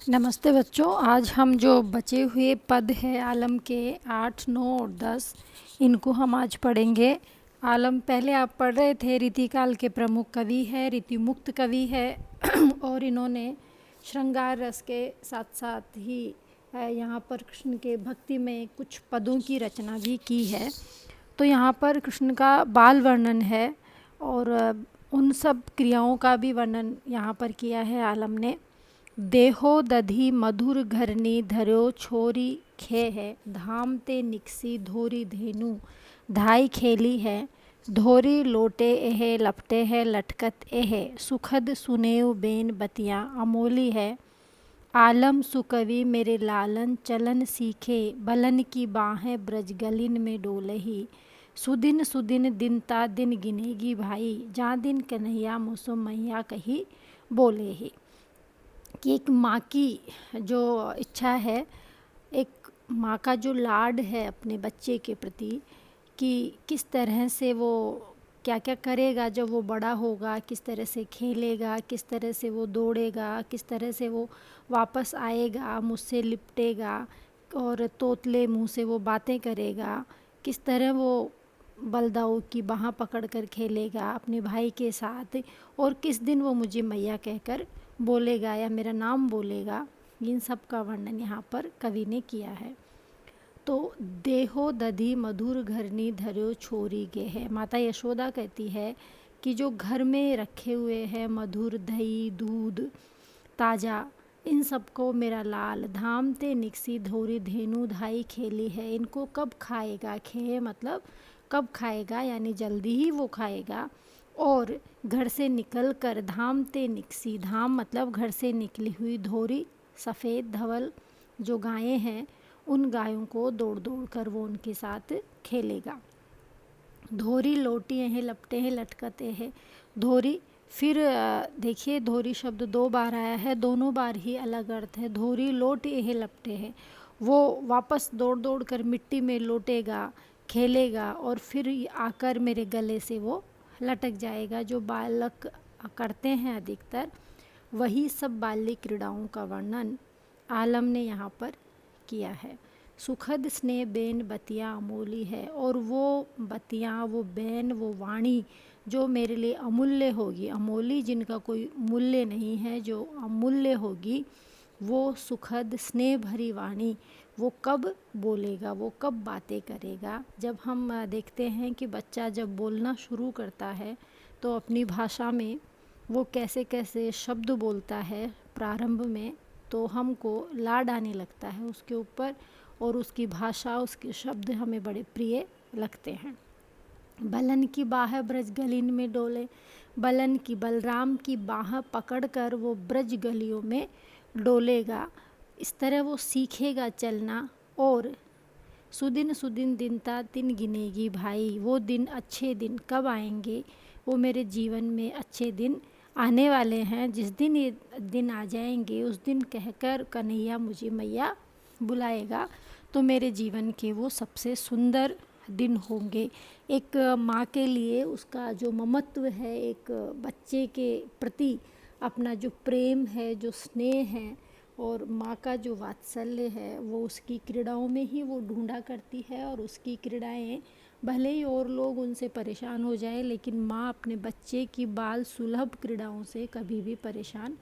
नमस्ते बच्चों। आज हम जो बचे हुए पद है आलम के 8, 9 और 10 इनको हम आज पढ़ेंगे। आलम पहले आप पढ़ रहे थे, रीतिकाल के प्रमुख कवि है, रीतिमुक्त कवि है और इन्होंने श्रृंगार रस के साथ साथ ही यहाँ पर कृष्ण के भक्ति में कुछ पदों की रचना भी की है। तो यहाँ पर कृष्ण का बाल वर्णन है और उन सब क्रियाओं का भी वर्णन यहाँ पर किया है आलम ने। देहो दधी मधुर घरनी धर्यो छोरी खे है, धाम ते निकसी धोरी धेनु धाई खेली है, धोरी लोटे एहे लपटे है लटकत एहे, सुखद सुनेव बेन बतियाँ अमोली है, आलम सुकवि मेरे लालन चलन सीखे, बलन की बाहें ब्रज गलिन में डोलही, सुदिन सुदिन दिन ता दिन गिनेगी भाई, जा दिन कन्हैया मुसो मैया कही बोले ही। कि एक माँ की जो इच्छा है, एक माँ का जो लाड है अपने बच्चे के प्रति, कि किस तरह से वो क्या क्या करेगा जब वो बड़ा होगा, किस तरह से खेलेगा, किस तरह से वो दौड़ेगा, किस तरह से वो वापस आएगा, मुझसे लिपटेगा और तोतले मुंह से वो बातें करेगा, किस तरह वो बलदाऊ की बाँह पकड़कर खेलेगा अपने भाई के साथ, और किस दिन वो मुझे मैया कहकर बोलेगा या मेरा नाम बोलेगा। इन सब का वर्णन यहाँ पर कवि ने किया है। तो देहो दधी मधुर घरनी धर्यो छोरी गे है, माता यशोदा कहती है कि जो घर में रखे हुए हैं मधुर दही दूध ताज़ा, इन सबको मेरा लाल धाम ते निकसी धोरी धेनु धाई खेली है, इनको कब खाएगा। खे मतलब कब खाएगा, यानी जल्दी ही वो खाएगा। और घर से निकल कर धाम ते निकसी, धाम मतलब घर से निकली हुई धोरी सफ़ेद धवल जो गायें हैं, उन गायों को दौड़ दौड़ कर वो उनके साथ खेलेगा। धोरी लोटी हैं लपटे हैं लटकते हैं, धोरी फिर देखिए धोरी शब्द 2 बार आया है, दोनों बार ही अलग अर्थ है। धोरी लोटे हैं लपटे हैं, वो वापस दौड़ दौड़ कर मिट्टी में लोटेगा, खेलेगा और फिर आकर मेरे गले से वो लटक जाएगा। जो बालक करते हैं अधिकतर, वही सब बाल्य क्रीड़ाओं का वर्णन आलम ने यहाँ पर किया है। सुखद स्नेह बेन बतियाँ अमूली है, और वो बतियाँ, वो बैन, वो वाणी जो मेरे लिए अमूल्य होगी, अमोली जिनका कोई मूल्य नहीं है, जो अमूल्य होगी, वो सुखद स्नेह भरी वाणी वो कब बोलेगा, वो कब बातें करेगा। जब हम देखते हैं कि बच्चा जब बोलना शुरू करता है तो अपनी भाषा में वो कैसे कैसे शब्द बोलता है प्रारंभ में, तो हमको लाड आने लगता है उसके ऊपर, और उसकी भाषा, उसके शब्द हमें बड़े प्रिय लगते हैं। बलन की बाह ब्रज गलिन में डोले, बलन की बलराम की बाह पकड़कर वो ब्रज गलियों में डोलेगा। इस तरह वो सीखेगा चलना। और सुदिन सुदिन दिन ता दिन गिनेगी भाई, वो दिन, अच्छे दिन कब आएंगे, वो मेरे जीवन में अच्छे दिन आने वाले हैं। जिस दिन ये दिन आ जाएंगे उस दिन कहकर कन्हैया मुझे मैया बुलाएगा, तो मेरे जीवन के वो सबसे सुंदर दिन होंगे। एक माँ के लिए उसका जो ममत्व है, एक बच्चे के प्रति अपना जो प्रेम है, जो स्नेह है, और माँ का जो वात्सल्य है, वो उसकी क्रीड़ाओं में ही वो ढूंढा करती है। और उसकी क्रीड़ाएं भले ही और लोग उनसे परेशान हो जाए, लेकिन माँ अपने बच्चे की बाल सुलभ क्रीड़ाओं से कभी भी परेशान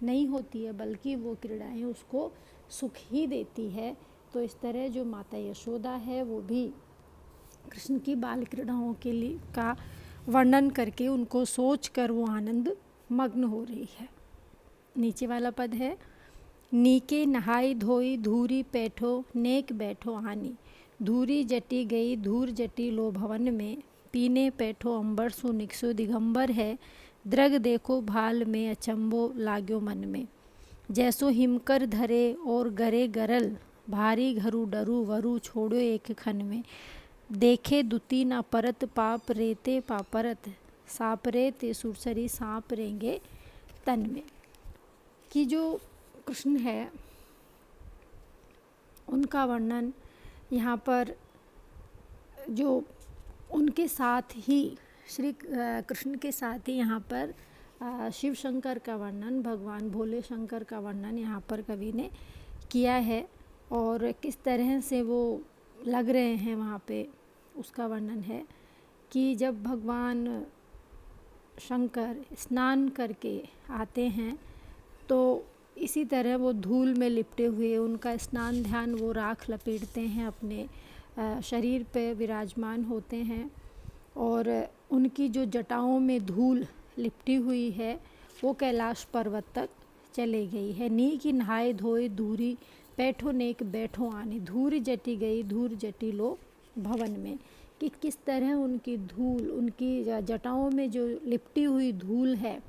नहीं होती है, बल्कि वो क्रीड़ाएं उसको सुख ही देती है। तो इस तरह जो माता यशोदा है वो भी कृष्ण की बाल क्रीड़ाओं के लिए का वर्णन करके उनको सोच कर वो आनंद मग्न हो रही है। नीचे वाला पद है, नीके नहाई धोई धूरी पैठो नेक बैठो आनी, धूरी जटी गई धूर जटी लो भवन में, पीने पैठो अंबर सु निकसो दिगंबर है, द्रग देखो भाल में अचंबो लाग्यो मन में, जैसो हिमकर धरे और गरे गरल, भारी घरु डरू वरु छोड़ो एक खन में, देखे दुती ना परत पाप रेते पापरत, साप रेते सुरसरी सांप रेंगे तन में। कि जो कृष्ण है उनका वर्णन यहाँ पर, जो उनके साथ ही श्री कृष्ण के साथ ही यहाँ पर शिव शंकर का वर्णन, भगवान भोले शंकर का वर्णन यहाँ पर कवि ने किया है और किस तरह से वो लग रहे हैं वहाँ पे उसका वर्णन है कि जब भगवान शंकर स्नान करके आते हैं तो इसी तरह वो धूल में लिपटे हुए, उनका स्नान ध्यान वो राख लपेटते हैं, अपने शरीर पे विराजमान होते हैं और उनकी जो जटाओं में धूल लिपटी हुई है वो कैलाश पर्वत तक चले गई है। नी की नहाए धोए धूरी बैठो नेक बैठो आने, धूर जटी गई धूर जटी लो भवन में, कि किस तरह उनकी धूल, उनकी जटाओं में जो लिपटी हुई धूल है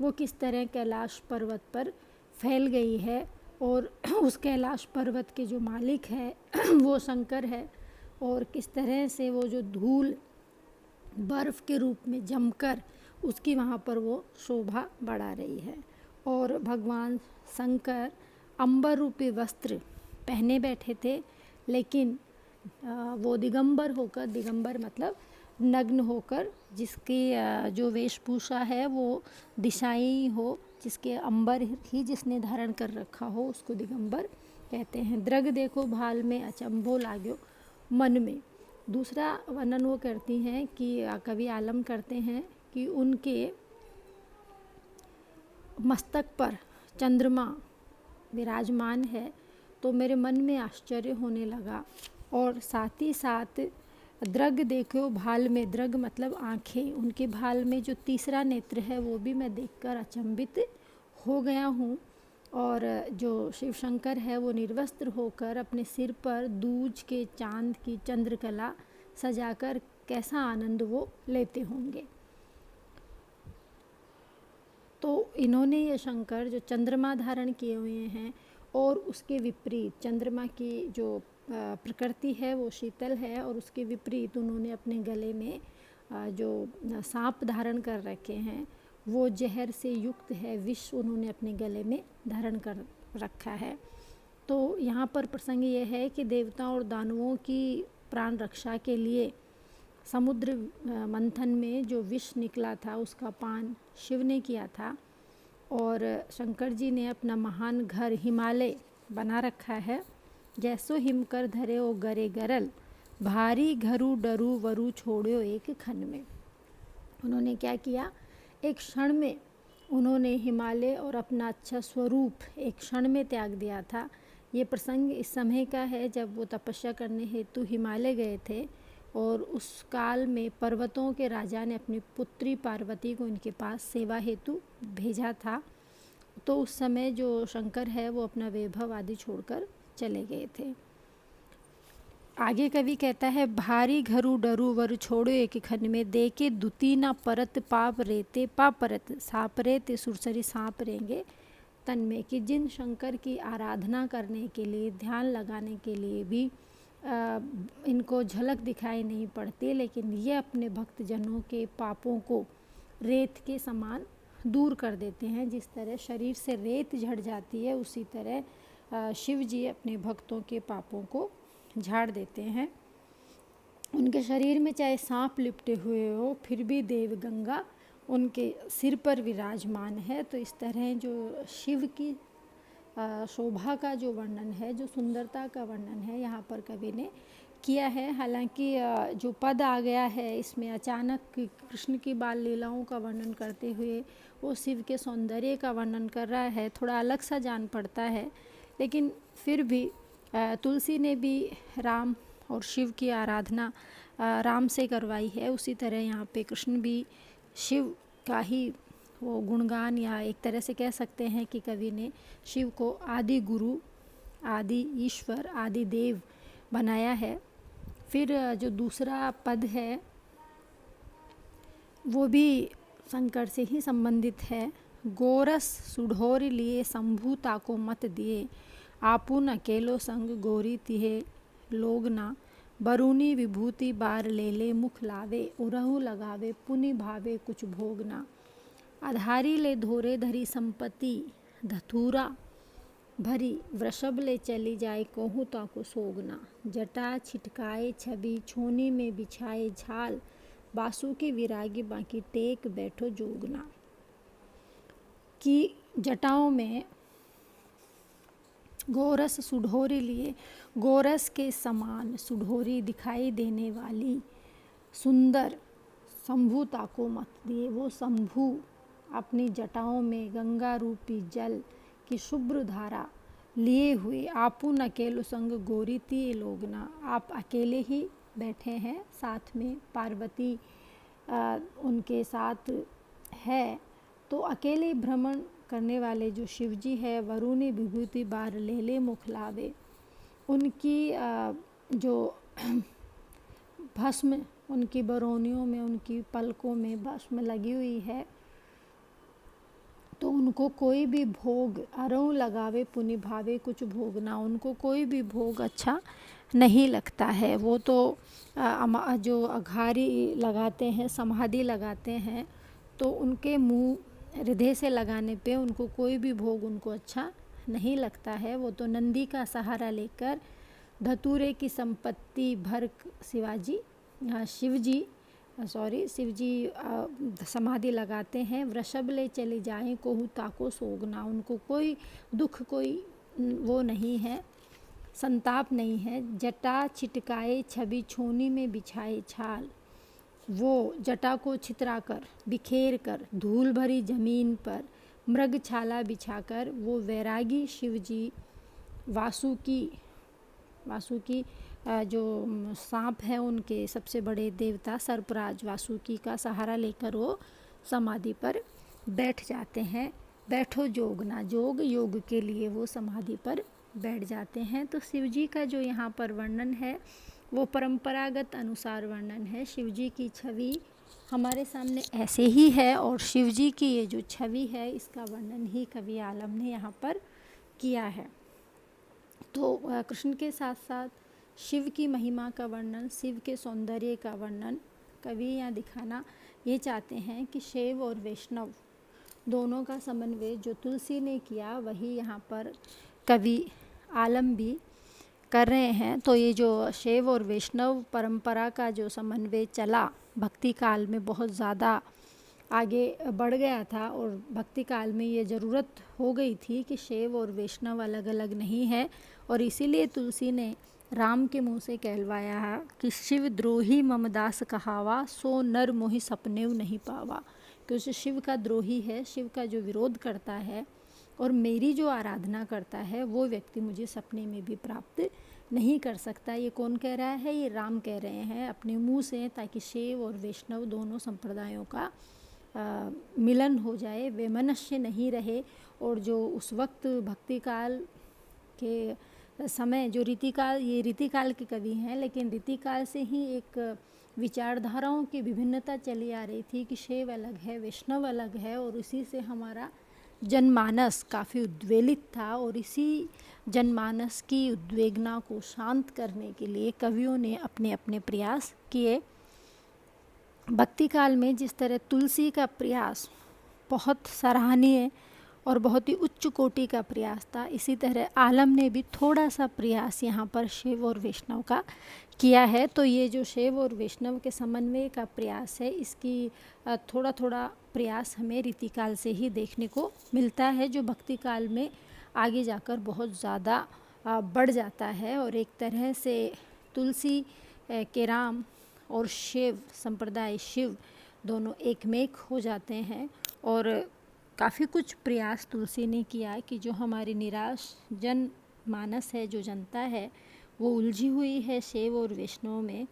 वो किस तरह कैलाश पर्वत पर फैल गई है और उस कैलाश पर्वत के जो मालिक है वो शंकर है और किस तरह से वो जो धूल बर्फ़ के रूप में जमकर उसकी वहाँ पर वो शोभा बढ़ा रही है। और भगवान शंकर अंबर रूपी वस्त्र पहने बैठे थे, लेकिन वो दिगंबर होकर, दिगंबर मतलब नग्न होकर, जिसकी जो वेशभूषा है वो दिशाई हो, जिसके अंबर ही जिसने धारण कर रखा हो उसको दिगंबर कहते हैं। द्रग देखो भाल में अचंभो लाग्यो मन में। दूसरा वर्णन वो करती हैं कि कवि आलम करते हैं कि उनके मस्तक पर चंद्रमा विराजमान है तो मेरे मन में आश्चर्य होने लगा और साथ ही साथ द्रग देखो भाल में, द्रग मतलब आँखें, उनके भाल में जो तीसरा नेत्र है वो भी मैं देखकर अचंभित हो गया हूँ। और जो शिव शंकर है वो निर्वस्त्र होकर अपने सिर पर दूज के चांद की चंद्रकला सजाकर कैसा आनंद वो लेते होंगे। तो इन्होंने ये शंकर जो चंद्रमा धारण किए हुए हैं और उसके विपरीत चंद्रमा की जो प्रकृति है वो शीतल है और उसके विपरीत उन्होंने अपने गले में जो सांप धारण कर रखे हैं वो जहर से युक्त है, विष उन्होंने अपने गले में धारण कर रखा है। तो यहाँ पर प्रसंग ये है कि देवताओं और दानवों की प्राण रक्षा के लिए समुद्र मंथन में जो विष निकला था उसका पान शिव ने किया था और शंकर जी ने अपना महान घर हिमालय बना रखा है। जैसो हिमकर धरे ओ गरे गरल, भारी घरू डरू वरु छोड़ो एक खन में। उन्होंने क्या किया, एक क्षण में उन्होंने हिमालय और अपना अच्छा स्वरूप एक क्षण में त्याग दिया था। ये प्रसंग इस समय का है जब वो तपस्या करने हेतु हिमालय गए थे और उस काल में पर्वतों के राजा ने अपनी पुत्री पार्वती को इनके पास सेवा हेतु भेजा था। तो उस समय जो शंकर है वो अपना वैभव आदि छोड़कर चले गए थे। आगे कवि कहता है, भारी घरू डरू वर छोड़ो एक खन में, देके दुती ना परत पाप रेते पाप परत, साप रेते सुरसरी सांप रेंगे तन में। कि जिन शंकर की आराधना करने के लिए, ध्यान लगाने के लिए भी इनको झलक दिखाई नहीं पड़ती, लेकिन ये अपने भक्तजनों के पापों को रेत के समान दूर कर देते हैं। जिस तरह शरीर से रेत झड़ जाती है उसी तरह शिव जी अपने भक्तों के पापों को झाड़ देते हैं। उनके शरीर में चाहे सांप लिपटे हुए हो फिर भी देव गंगा उनके सिर पर विराजमान है। तो इस तरह जो शिव की शोभा का जो वर्णन है, जो सुंदरता का वर्णन है यहाँ पर कवि ने किया है। हालांकि जो पद आ गया है इसमें अचानक कृष्ण की बाल लीलाओं का वर्णन करते हुए वो शिव के सौंदर्य का वर्णन कर रहा है, थोड़ा अलग सा जान पड़ता है। लेकिन फिर भी तुलसी ने भी राम और शिव की आराधना राम से करवाई है, उसी तरह यहाँ पे कृष्ण भी शिव का ही वो गुणगान, या एक तरह से कह सकते हैं कि कवि ने शिव को आदि गुरु, आदि ईश्वर, आदि देव बनाया है। फिर जो दूसरा पद है वो भी शंकर से ही संबंधित है। गोरस सुढोर लिए शंभुता को मत दिए, आपुन अकेलो संग गोरी तिहे लोग ना, बरूनी विभूति बार ले ले मुख लावे, उरहु लगावे पुनि भावे कुछ भोगना। आधारी ले धोरे धरी संपत्ति धतूरा भरी, वृषभ ले चली जाए कहूँ ताको सोगना। जटा छिटकाए छवि छोनी में बिछाए झाल, बासु की विरागी बाकी टेक बैठो जोगना। कि जटाओं में गोरस सुढोरी लिए, गोरस के समान सुढोरी दिखाई देने वाली सुंदर शंभुता को मत दिए। वो शंभु अपनी जटाओं में गंगा रूपी जल की शुभ्र धारा लिए हुए आपुन अकेलो संग गोरीती लोगना, आप अकेले ही बैठे हैं, साथ में पार्वती उनके साथ है। तो अकेले भ्रमण करने वाले जो शिवजी है, वरुणी विभूति बार ले ले मुखलावे, उनकी जो भस्म उनकी बरौनियों में, उनकी पलकों में भस्म लगी हुई है, तो उनको कोई भी भोग अरऊ लगावे पुनि भावे कुछ भोगना, उनको कोई भी भोग अच्छा नहीं लगता है। वो तो जो अघारी लगाते हैं, समाधि लगाते हैं, तो उनके मुंह हृदय से लगाने पे उनको कोई भी भोग उनको अच्छा नहीं लगता है। वो तो नंदी का सहारा लेकर धतूरे की संपत्ति भर शिवजी समाधि लगाते हैं। वृषभ ले चले जाएं कोहू ताको सोगना, उनको कोई दुख, कोई वो नहीं है, संताप नहीं है। जटा छिटकाए छवि छोनी में बिछाए छाल, वो जटा को छितरा कर, बिखेर कर, धूल भरी जमीन पर मृग छाला बिछाकर वो वैरागी शिवजी वासुकी जो सांप है उनके सबसे बड़े देवता सर्पराज वासुकी का सहारा लेकर वो समाधि पर बैठ जाते हैं। बैठो जोगना, जोग योग के लिए वो समाधि पर बैठ जाते हैं। तो शिवजी का जो यहाँ पर वर्णन है वो परंपरागत अनुसार वर्णन है। शिवजी की छवि हमारे सामने ऐसे ही है और शिवजी की ये जो छवि है इसका वर्णन ही कवि आलम ने यहाँ पर किया है। तो कृष्ण के साथ साथ शिव की महिमा का वर्णन, शिव के सौंदर्य का वर्णन कवि यहाँ दिखाना ये चाहते हैं कि शैव और वैष्णव दोनों का समन्वय जो तुलसी ने किया वही यहाँ पर कवि आलम भी कर रहे हैं। तो ये जो शैव और वैष्णव परंपरा का जो समन्वय चला भक्ति काल में बहुत ज़्यादा आगे बढ़ गया था और भक्ति काल में ये ज़रूरत हो गई थी कि शैव और वैष्णव अलग अलग नहीं है, और इसीलिए तुलसी ने राम के मुंह से कहलवाया है कि शिव द्रोही ममदास कहावा, सो नर मोहि सपनेव नहीं पावा। क्योंकि शिव का द्रोही है, शिव का जो विरोध करता है और मेरी जो आराधना करता है वो व्यक्ति मुझे सपने में भी प्राप्त नहीं कर सकता। ये कौन कह रहा है? ये राम कह रहे हैं अपने मुंह से, ताकि शैव और वैष्णव दोनों संप्रदायों का मिलन हो जाए, वैमनस्य नहीं रहे। और जो उस वक्त भक्ति काल के समय जो रीतिकाल, ये रीतिकाल के कवि हैं, लेकिन रीतिकाल से ही एक विचारधाराओं की विभिन्नता चली आ रही थी कि शैव अलग है, वैष्णव अलग है, और उसी से हमारा जनमानस काफ़ी उद्वेलित था। और इसी जनमानस की उद्वेगना को शांत करने के लिए कवियों ने अपने अपने प्रयास किए। भक्ति काल में जिस तरह तुलसी का प्रयास बहुत सराहनीय और बहुत ही उच्च कोटि का प्रयास था, इसी तरह आलम ने भी थोड़ा सा प्रयास यहाँ पर शैव और वैष्णव का किया है। तो ये जो शैव और वैष्णव के समन्वय का प्रयास है, इसकी थोड़ा थोड़ा प्रयास हमें रीतिकाल से ही देखने को मिलता है, जो भक्ति काल में आगे जाकर बहुत ज़्यादा बढ़ जाता है। और एक तरह से तुलसी के राम और शिव संप्रदाय, शिव दोनों एकमेक हो जाते हैं। और काफ़ी कुछ प्रयास तुलसी ने किया कि जो हमारी निराश जन मानस है, जो जनता है, वो उलझी हुई है शैव और वैष्णव में,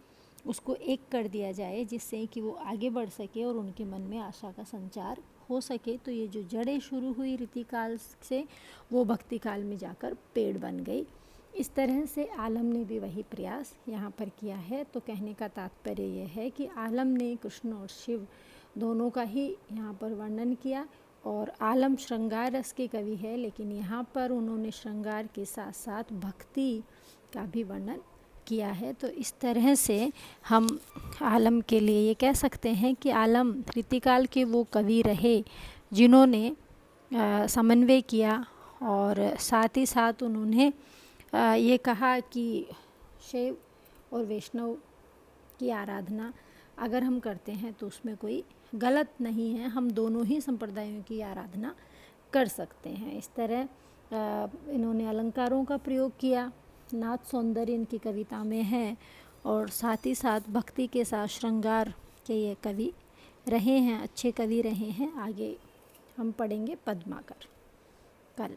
उसको एक कर दिया जाए, जिससे कि वो आगे बढ़ सके और उनके मन में आशा का संचार हो सके। तो ये जो जड़ें शुरू हुई रीतिकाल से, वो भक्ति काल में जाकर पेड़ बन गई। इस तरह से आलम ने भी वही प्रयास यहाँ पर किया है। तो कहने का तात्पर्य यह है कि आलम ने कृष्ण और शिव दोनों का ही यहाँ पर वर्णन किया। और आलम श्रृंगार रस के कवि है, लेकिन यहाँ पर उन्होंने श्रृंगार के साथ साथ भक्ति का भी वर्णन किया है। तो इस तरह से हम आलम के लिए ये कह सकते हैं कि आलम रीतिकाल के वो कवि रहे जिन्होंने समन्वय किया, और साथ ही साथ उन्होंने ये कहा कि शैव और वैष्णव की आराधना अगर हम करते हैं तो उसमें कोई गलत नहीं है, हम दोनों ही संप्रदायों की आराधना कर सकते हैं। इस तरह इन्होंने अलंकारों का प्रयोग किया, नाथ सौंदर्य इनकी कविता में है, और साथ ही साथ भक्ति के साथ श्रृंगार के ये कवि रहे हैं, अच्छे कवि रहे हैं। आगे हम पढ़ेंगे पद्माकर कल।